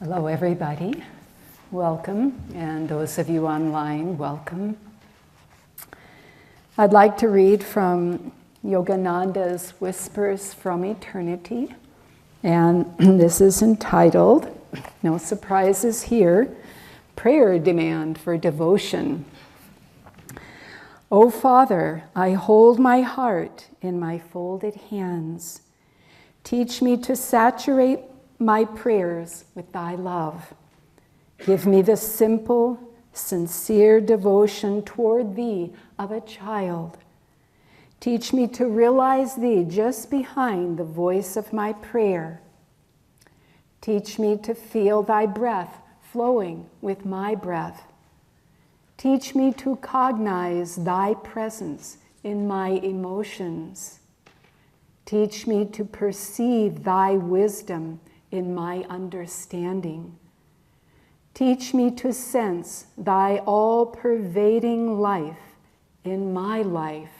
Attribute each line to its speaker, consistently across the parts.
Speaker 1: Hello everybody, welcome, and those of you online, welcome. I'd like to read from Yogananda's Whispers from Eternity, and this is entitled, no surprises here, Prayer Demand for Devotion. O Father, I hold my heart in my folded hands. Teach me to saturate my prayers with thy love. Give me the simple, sincere devotion toward thee of a child. Teach me to realize thee just behind the voice of my prayer. Teach me to feel thy breath flowing with my breath. Teach me to cognize thy presence in my emotions. Teach me to perceive thy wisdom in my understanding. Teach me to sense thy all-pervading life in my life.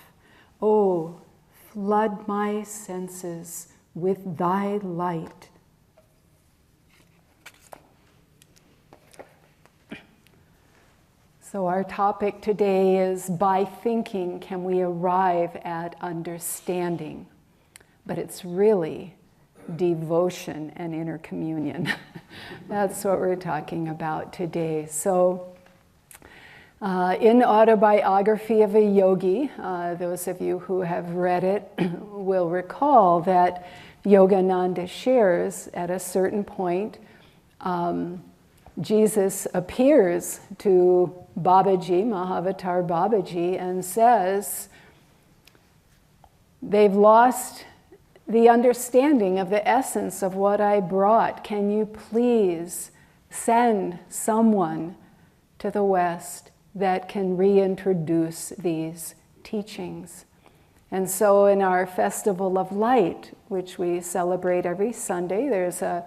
Speaker 1: Oh, flood my senses with thy light. So our topic today is, by thinking can we arrive at understanding? But it's really devotion and inner communion. That's what we're talking about today. So in Autobiography of a Yogi, those of you who have read it will recall that Yogananda shares at a certain point, Jesus appears to Babaji, Mahavatar Babaji, and says, they've lost the understanding of the essence of what I brought. Can you please send someone to the West that can reintroduce these teachings? And so in our Festival of Light, which we celebrate every Sunday, there's a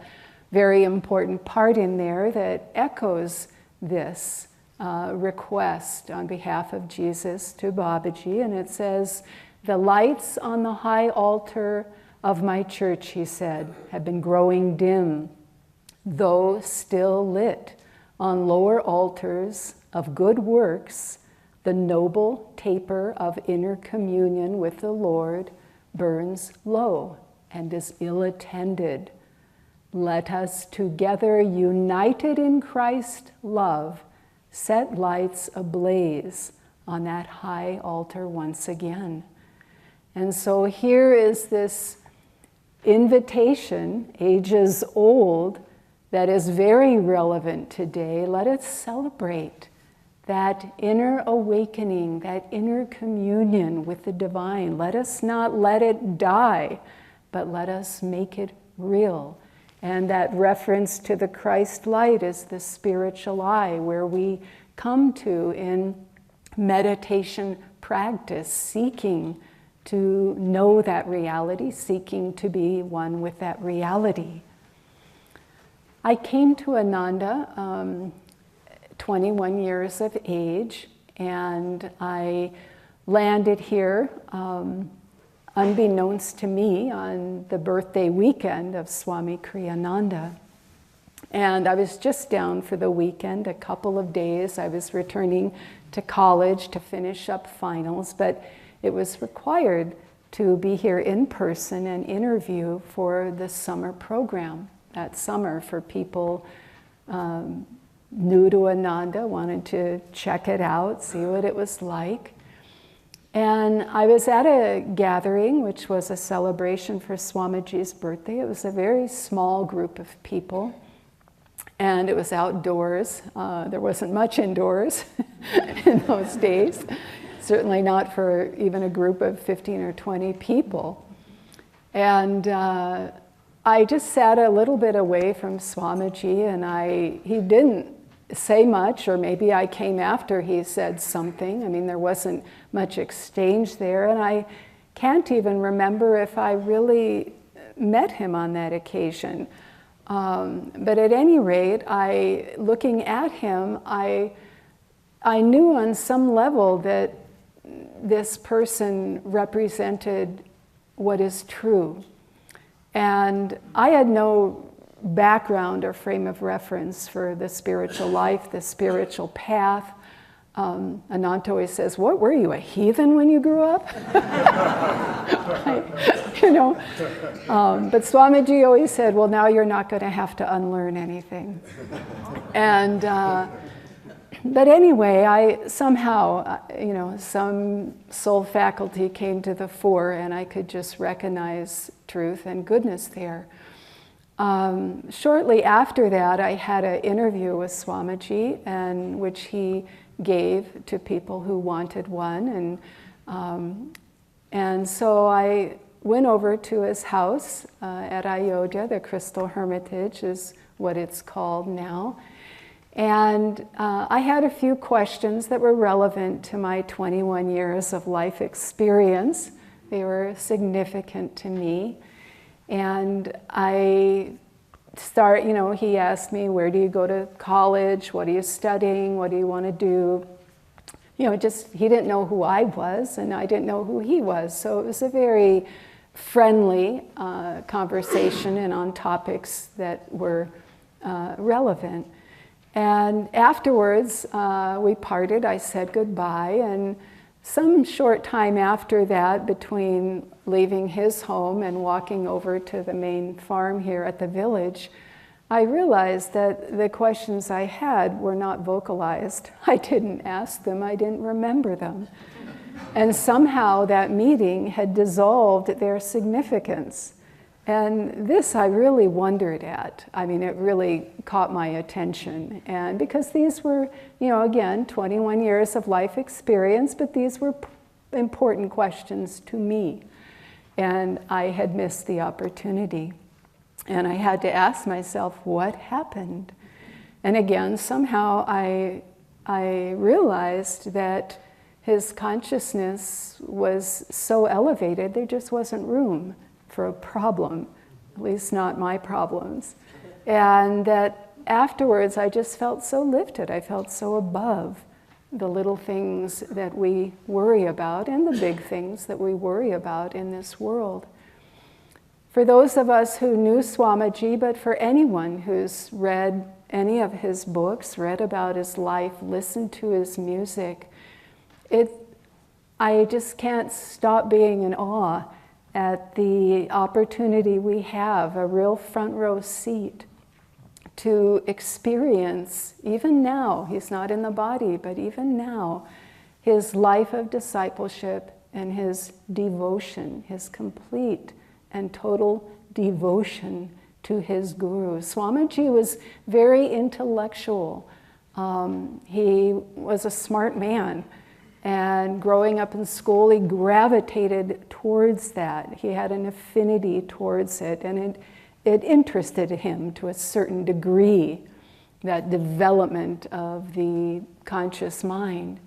Speaker 1: very important part in there that echoes this request on behalf of Jesus to Babaji, and it says, "The lights on the high altar of my church," he said, "have been growing dim, though still lit on lower altars of good works. The noble taper of inner communion with the Lord burns low and is ill-attended. Let us together, united in Christ love, set lights ablaze on that high altar once again." And so here is this invitation, ages old, that is very relevant today. Let us celebrate that inner awakening, that inner communion with the divine. Let us not let it die, but let us make it real. And that reference to the Christ light is the spiritual eye, where we come to in meditation practice, seeking to know that reality, seeking to be one with that reality. I came to Ananda 21 years of age, and I landed here unbeknownst to me on the birthday weekend of Swami Kriyananda. And I was just down for the weekend, a couple of days. I was returning to college to finish up finals, but it was required to be here in person and interview for the summer program that summer for people new to Ananda, wanted to check it out, see what it was like. And I was at a gathering, which was a celebration for Swamiji's birthday. It was a very small group of people, and it was outdoors. There wasn't much indoors in those days. Certainly not for even a group of 15 or 20 people. And I just sat a little bit away from Swamiji, and he didn't say much, or maybe I came after he said something. I mean, there wasn't much exchange there, and I can't even remember if I really met him on that occasion. But at any rate, looking at him, I knew on some level that this person represented what is true. And I had no background or frame of reference for the spiritual life, the spiritual path. Ananta always says, "What, were you, a heathen when you grew up?" You know, but Swamiji always said, "Well, now you're not going to have to unlearn anything." And but anyway, I somehow, you know, some soul faculty came to the fore, and I could just recognize truth and goodness there. Shortly after that, I had an interview with Swamiji, and which he gave to people who wanted one, and so I went over to his house at Ayodhya. The Crystal Hermitage is what it's called now. And I had a few questions that were relevant to my 21 years of life experience. They were significant to me. And you know, he asked me, where do you go to college? What are you studying? What do you want to do? You know, just, he didn't know who I was, and I didn't know who he was. So it was a very friendly conversation, and on topics that were relevant. And afterwards, we parted. I said goodbye, and some short time after that, between leaving his home and walking over to the main farm here at the village, I realized that the questions I had were not vocalized. I didn't ask them, I didn't remember them. And somehow that meeting had dissolved their significance. And this I really wondered at. I mean, it really caught my attention. And because these were, you know, again, 21 years of life experience, but these were important questions to me. And I had missed the opportunity. And I had to ask myself, what happened? And again, somehow I realized that his consciousness was so elevated, there just wasn't room for a problem, at least not my problems. And that afterwards I just felt so lifted, I felt so above the little things that we worry about and the big things that we worry about in this world. For those of us who knew Swamiji, but for anyone who's read any of his books, read about his life, listened to his music, I just can't stop being in awe at the opportunity we have, a real front row seat, to experience, even now, he's not in the body, but even now, his life of discipleship and his devotion, his complete and total devotion to his guru. Swamiji was very intellectual. He was a smart man. And growing up in school, he gravitated towards that. He had an affinity towards it, and it interested him to a certain degree, that development of the conscious mind.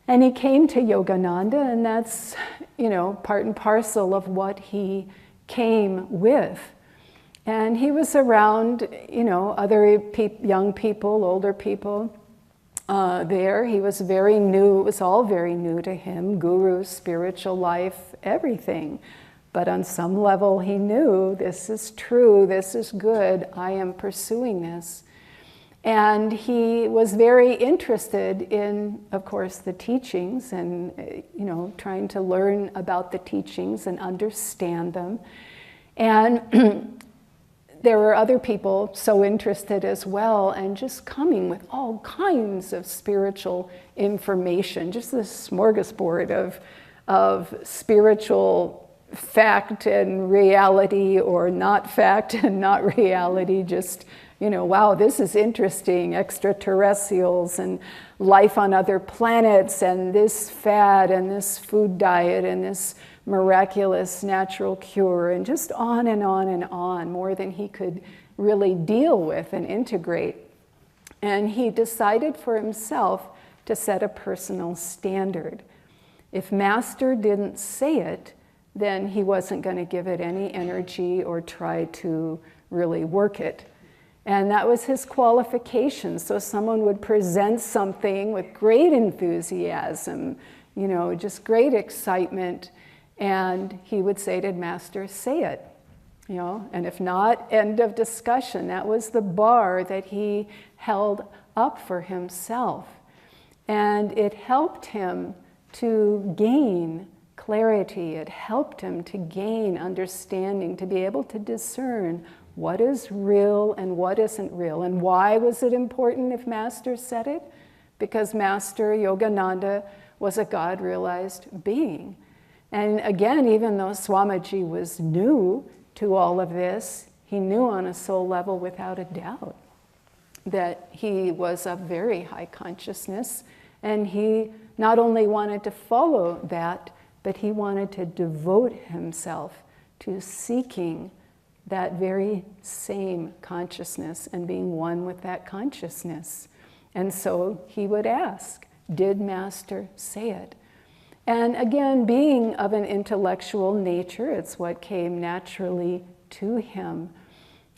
Speaker 1: And he came to Yogananda, and that's, you know, part and parcel of what he came with. And he was around, you know, other young people, older people, there. He was very new, it was all very new to him, guru, spiritual life, everything. But on some level he knew, this is true, this is good, I am pursuing this. And he was very interested in, of course, the teachings and, you know, trying to learn about the teachings and understand them. And there were other people so interested as well, and just coming with all kinds of spiritual information, just this smorgasbord of spiritual fact and reality, or not fact and not reality, just, you know, wow, this is interesting, extraterrestrials and life on other planets, and this fad and this food diet and this miraculous natural cure, and just on and on and on, more than he could really deal with and integrate. And he decided for himself to set a personal standard. If Master didn't say it, then he wasn't going to give it any energy or try to really work it. And that was his qualification. So someone would present something with great enthusiasm, you know, just great excitement, and he would say to Master, say it. and if not, end of discussion. That was the bar that he held up for himself. And it helped him to gain clarity. It helped him to gain understanding, to be able to discern what is real and what isn't real. And why was it important if Master said it? Because Master Yogananda was a God-realized being. And again, even though Swamiji was new to all of this, he knew on a soul level without a doubt that he was of very high consciousness, and he not only wanted to follow that, but he wanted to devote himself to seeking that very same consciousness and being one with that consciousness. And so he would ask, did Master say it? And again, being of an intellectual nature, it's what came naturally to him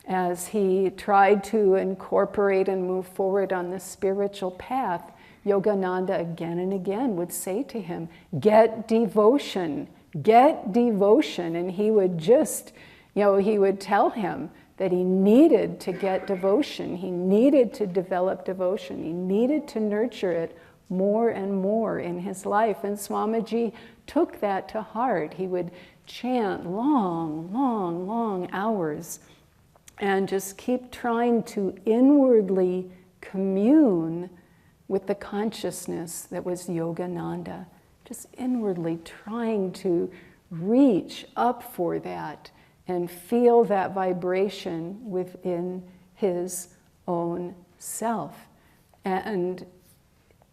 Speaker 1: as he tried to incorporate and move forward on the spiritual path. Yogananda again and again would say to him, get devotion, get devotion. And he would just, he would tell him that he needed to get devotion. He needed to develop devotion. He needed to nurture it more and more in his life. And Swamiji took that to heart. He would chant long hours and just keep trying to inwardly commune with the consciousness that was Yogananda, just inwardly trying to reach up for that and feel that vibration within his own self. And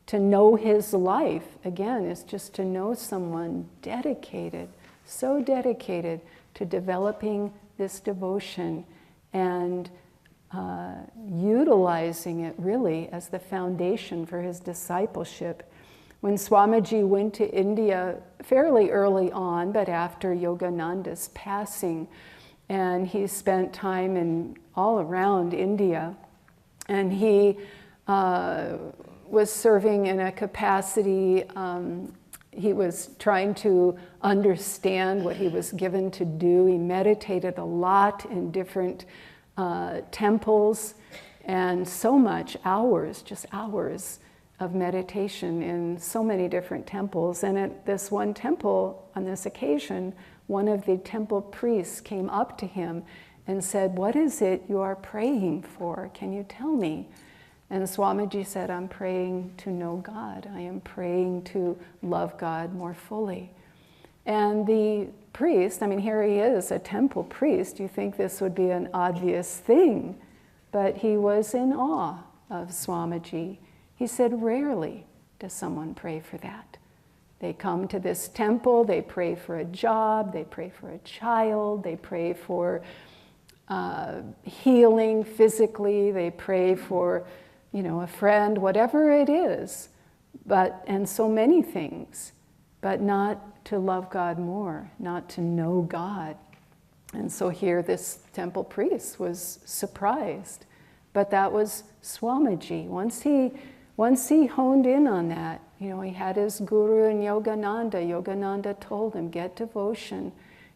Speaker 1: to know his life, again, is just to know someone dedicated, so dedicated to developing this devotion and utilizing it really as the foundation for his discipleship. When Swamiji went to India fairly early on, but after Yogananda's passing, and he spent time all around India, and he was serving in a capacity, he was trying to understand what he was given to do. He meditated a lot in different temples, and so much, just hours of meditation in so many different temples. And at this one temple, on this occasion, one of the temple priests came up to him and said, "What is it you are praying for? Can you tell me?" And Swamiji said, "I'm praying to know God. I am praying to love God more fully." And the priest, here he is, a temple priest. You think this would be an obvious thing, but he was in awe of Swamiji. He said, rarely does someone pray for that. They come to this temple, they pray for a job, they pray for a child, they pray for healing physically, they pray for, a friend, whatever it is, and so many things, but not to love God more, not to know God. And so here this temple priest was surprised, but that was Swamiji. Once he honed in on that, he had his guru in Yogananda. Yogananda told him, get devotion,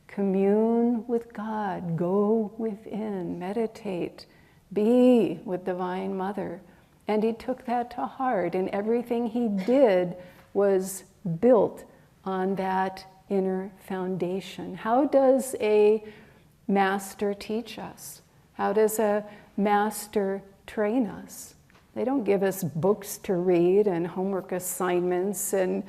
Speaker 1: commune with God, go within, meditate, be with Divine Mother. And he took that to heart, and everything he did was built on that inner foundation. How does a master teach us? How does a master train us? They don't give us books to read and homework assignments and,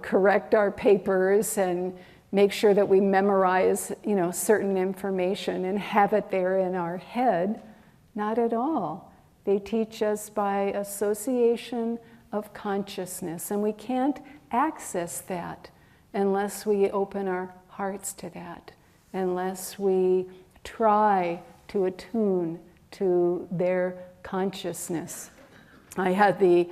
Speaker 1: correct our papers and make sure that we memorize, certain information and have it there in our head. Not at all. They teach us by association of consciousness, and we can't access that unless we open our hearts to that, unless we try to attune to their consciousness. I had the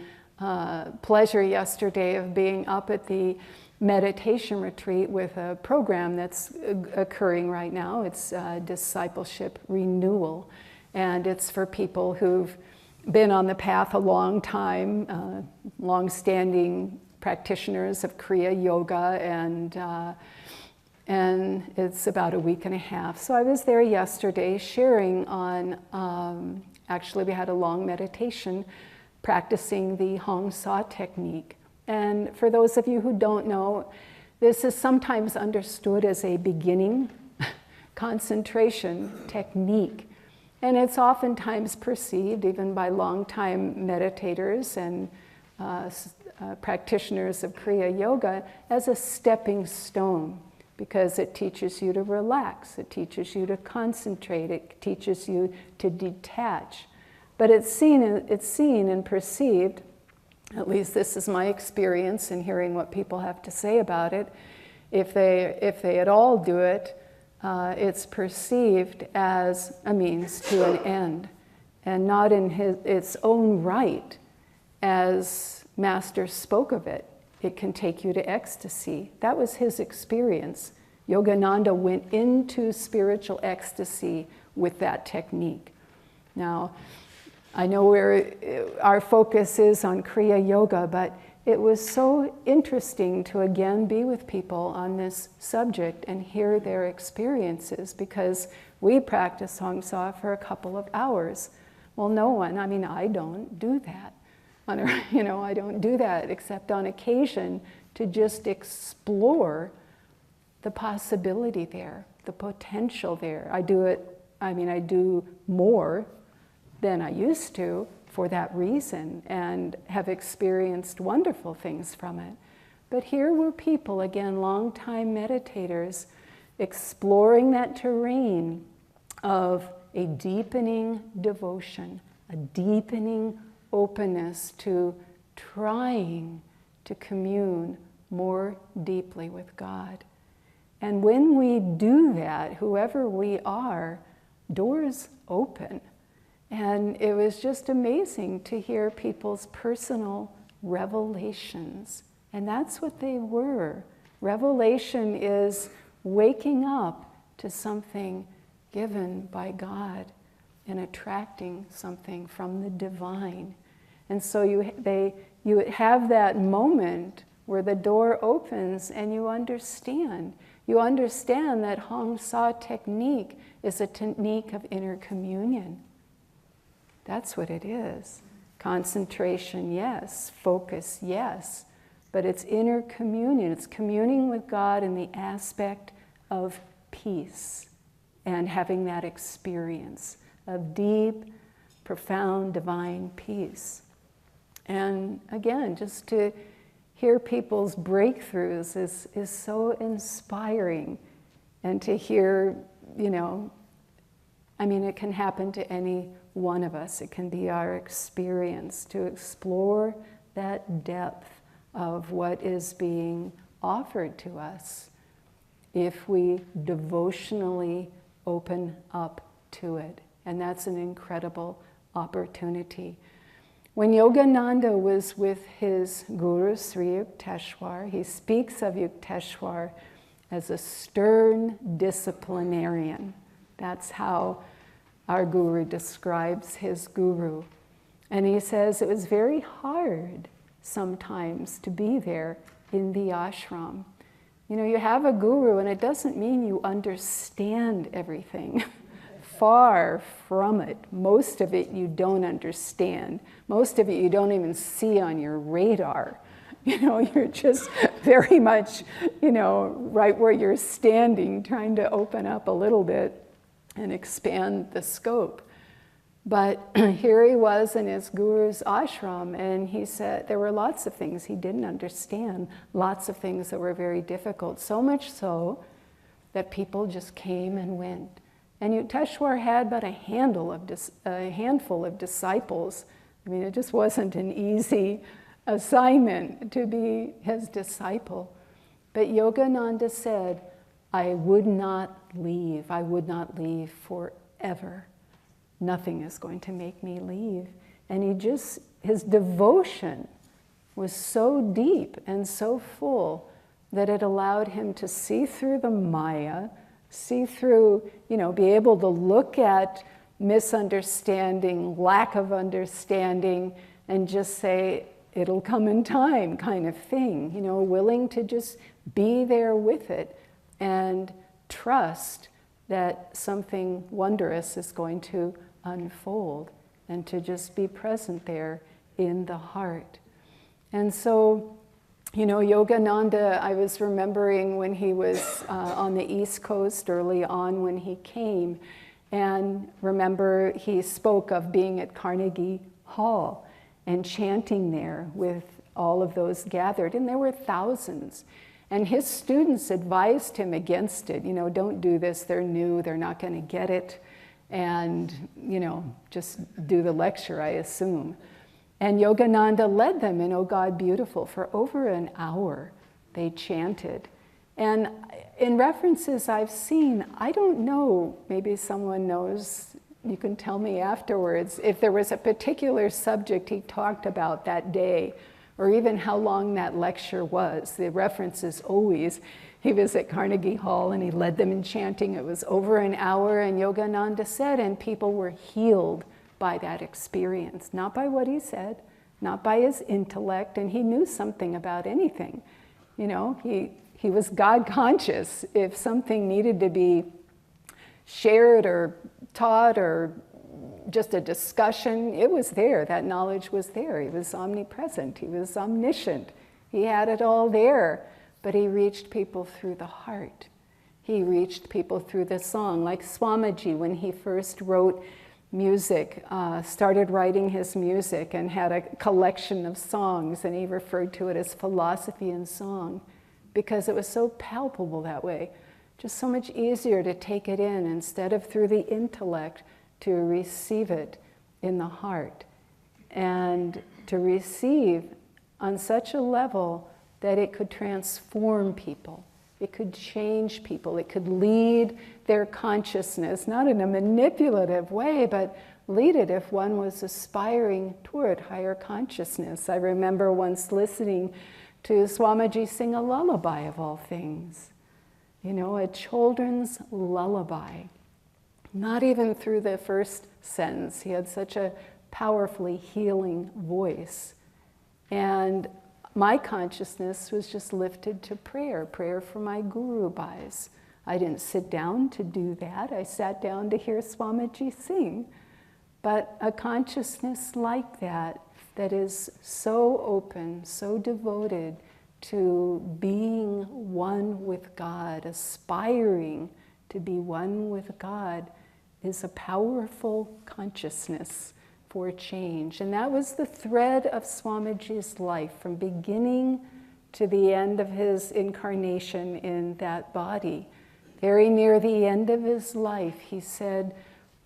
Speaker 1: pleasure yesterday of being up at the meditation retreat with a program that's occurring right now. It's Discipleship Renewal, and it's for people who've been on the path a long time, long-standing practitioners of Kriya Yoga and it's about a week and a half. So I was there yesterday sharing on, actually we had a long meditation practicing the Hong Sa technique. And for those of you who don't know, this is sometimes understood as a beginning concentration technique. And it's oftentimes perceived, even by long-time meditators and practitioners of Kriya Yoga, as a stepping stone, because it teaches you to relax, it teaches you to concentrate, it teaches you to detach. But it's seen and perceived, at least this is my experience in hearing what people have to say about it, if they at all do it, it's perceived as a means to an end, and not in its own right, as Master spoke of it. It can take you to ecstasy. That was his experience. Yogananda went into spiritual ecstasy with that technique. Now, I know our focus is on Kriya Yoga, but it was so interesting to again be with people on this subject and hear their experiences, because we practice Hong Sa for a couple of hours. Well, no one, I don't do that. I don't do that except on occasion to just explore the possibility there, the potential there. I do more than I used to for that reason, and have experienced wonderful things from it. But here were people, again, long-time meditators, exploring that terrain of a deepening devotion, a deepening openness to trying to commune more deeply with God. And when we do that, whoever we are, doors open. And it was just amazing to hear people's personal revelations. And that's what they were. Revelation is waking up to something given by God and attracting something from the divine. And so you have that moment where the door opens and you understand. You understand that Hong Sa technique is a technique of inner communion. That's what it is. Concentration, yes. Focus, yes. But it's inner communion. It's communing with God in the aspect of peace and having that experience of deep, profound, divine peace. And again, just to hear people's breakthroughs is so inspiring. And to hear, it can happen to any one of us. It can be our experience to explore that depth of what is being offered to us if we devotionally open up to it. And that's an incredible opportunity. When Yogananda was with his guru, Sri Yukteswar, he speaks of Yukteswar as a stern disciplinarian. That's how our guru describes his guru. And he says it was very hard sometimes to be there in the ashram. You have a guru, and it doesn't mean you understand everything. Far from it. Most of it you don't understand. Most of it you don't even see on your radar. You're just very much, right where you're standing, trying to open up a little bit and expand the scope. But here he was in his guru's ashram, and he said there were lots of things he didn't understand, lots of things that were very difficult, so much so that people just came and went. And Yukteswar had but a handful of disciples. It just wasn't an easy assignment to be his disciple. But Yogananda said, I would not leave forever. Nothing is going to make me leave. And his devotion was so deep and so full that it allowed him to see through the Maya, see through, be able to look at misunderstanding, lack of understanding, and just say, it'll come in time kind of thing, willing to just be there with it and trust that something wondrous is going to unfold, and to just be present there in the heart. And so, Yogananda, I was remembering when he was on the East Coast early on when he came, and remember he spoke of being at Carnegie Hall and chanting there with all of those gathered, and there were thousands. And his students advised him against it. Don't do this, they're new, they're not going to get it. And, just do the lecture, I assume. And Yogananda led them in Oh God Beautiful for over an hour. They chanted. And in references I've seen, I don't know, maybe someone knows, you can tell me afterwards, if there was a particular subject he talked about that day, or even how long that lecture was. The reference is always, he was at Carnegie Hall and he led them in chanting. It was over an hour, and Yogananda said, and people were healed by that experience. Not by what he said, not by his intellect, and he knew something about anything. He was God conscious. If something needed to be shared or taught or just a discussion, it was there. That knowledge was there. He was omnipresent. He was omniscient. He had it all there. But he reached people through the heart. He reached people through the song. Like Swamiji, when he first wrote music, started writing his music and had a collection of songs, and he referred to it as philosophy and song because it was so palpable that way. Just so much easier to take it in instead of through the intellect, to receive it in the heart, and to receive on such a level that it could transform people, it could change people, it could lead their consciousness, not in a manipulative way, but lead it if one was aspiring toward higher consciousness. I remember once listening to Swamiji sing a lullaby of all things, a children's lullaby. Not even through the first sentence. He had such a powerfully healing voice. And my consciousness was just lifted to prayer for my Guru Bhais. I didn't sit down to do that. I sat down to hear Swamiji sing. But a consciousness like that is so open, so devoted to being one with God, aspiring to be one with God, is a powerful consciousness for change. And that was the thread of Swamiji's life from beginning to the end of his incarnation in that body. Very near the end of his life, he said,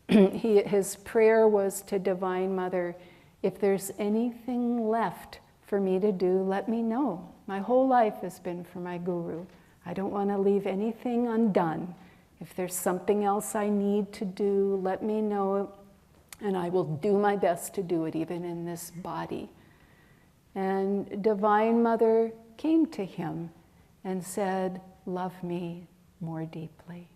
Speaker 1: his prayer was to Divine Mother, if there's anything left for me to do, let me know. My whole life has been for my Guru. I don't want to leave anything undone. If there's something else I need to do, let me know, and I will do my best to do it, even in this body. And Divine Mother came to him and said, love me more deeply.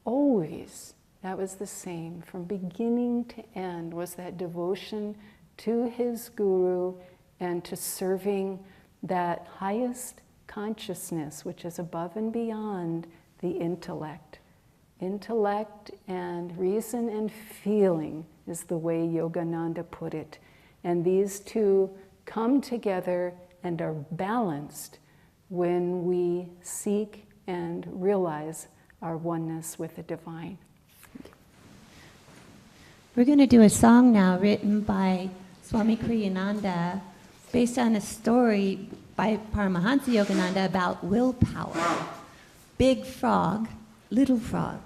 Speaker 1: Always, that was the same. From beginning to end was that devotion to his Guru and to serving that highest consciousness, which is above and beyond the intellect. Intellect and reason and feeling is the way Yogananda put it. And these two come together and are balanced when we seek and realize our oneness with the divine.
Speaker 2: We're going to do a song now written by Swami Kriyananda based on a story by Paramhansa Yogananda about willpower. Big frog, little frog.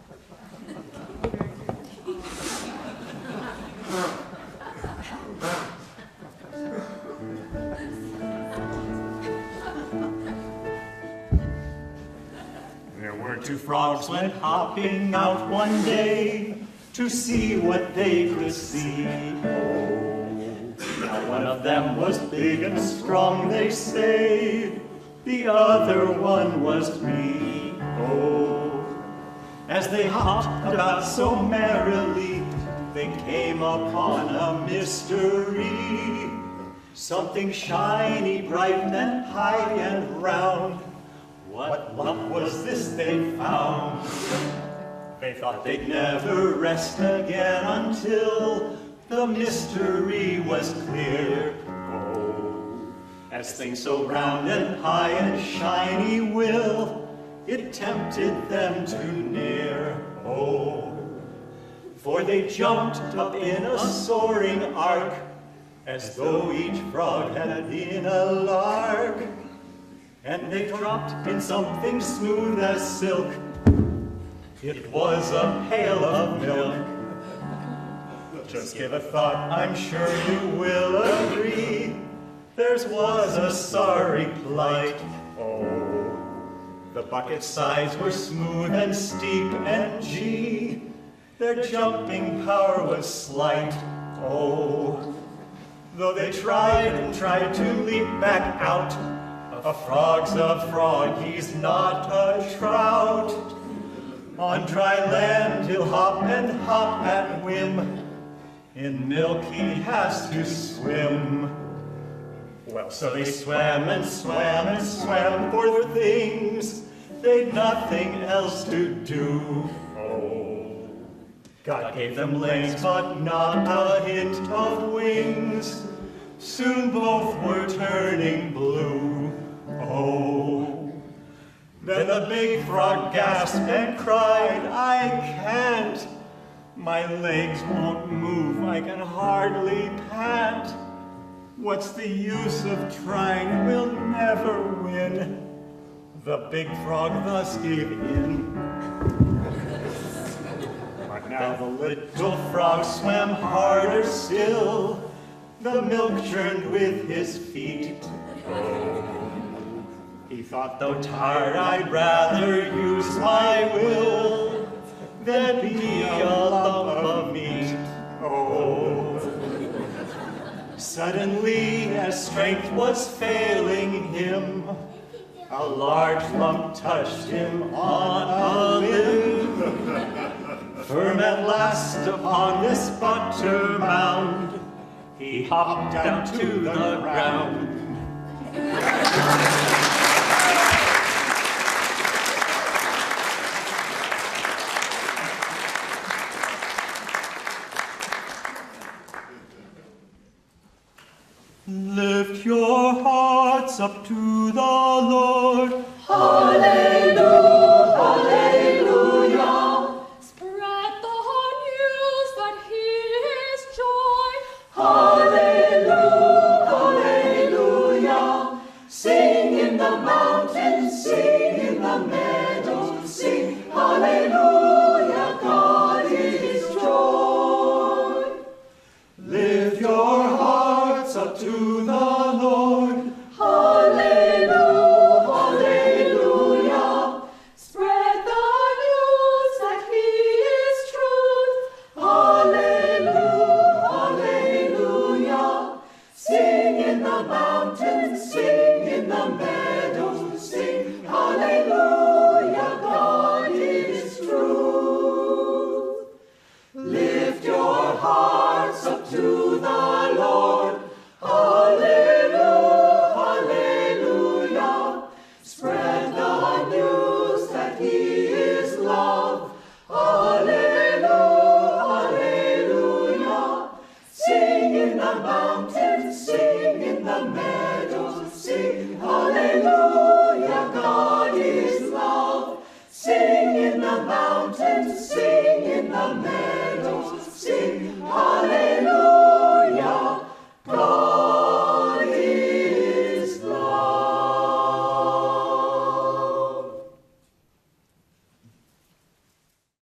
Speaker 3: There were two frogs went hopping out one day to see what they could see. Now one of them was big and strong, they say, the other one was weak. As they hopped about so merrily, they came upon a mystery. Something shiny, bright and high and round What luck was this they found? They thought they'd never rest again until the mystery was clear. Oh, as things so round and high and shiny will, it tempted them too near. Oh, for they jumped up in a soaring arc, as though each frog had been a lark. And they dropped in something smooth as silk. It was a pail of milk. Just give a thought, I'm sure you will agree. Theirs was a sorry plight. Oh, the bucket sides were smooth and steep and gee, their jumping power was slight. Oh, though they tried and tried to leap back out, a frog's a frog, he's not a trout. On dry land he'll hop and hop at whim. In milk he has to swim. Well, so they swam and swam and swam for things they'd nothing else to do. Oh, God gave them legs, but not a hint of wings. Soon both were turning blue. Oh, then the big frog gasped and cried, I can't. My legs won't move, I can hardly pant. What's the use of trying, we'll never win. The big frog thus gave in. But now the little frog swam harder still. The milk churned with his feet. Oh, he thought, though tired, I'd rather use my will than be a lump of meat. Oh, suddenly, as strength was failing him, a large lump touched him on a limb. Firm at last upon this butter mound, he hopped down to the ground. Lift your hearts up to the Lord.
Speaker 4: Hallelujah, hallelujah. Spread the news that He is joy. Hallelujah, hallelujah. Sing in the mountains, sing in the meadows, sing hallelujah, God is joy.
Speaker 3: Lift your hearts up to the Lord.
Speaker 4: Hallelujah, hallelujah. Spread the news that He is truth. Hallelujah, hallelujah. Sing in the mountains, sing in the meadows, sing hallelujah, God is truth. Lift your hearts up to the Lord. Hallelujah, hallelujah. Spread the news that He is love. Hallelujah, hallelujah. Sing in the mountains, sing in the meadows, sing hallelujah, God is love. Sing in the mountains, sing in the meadows.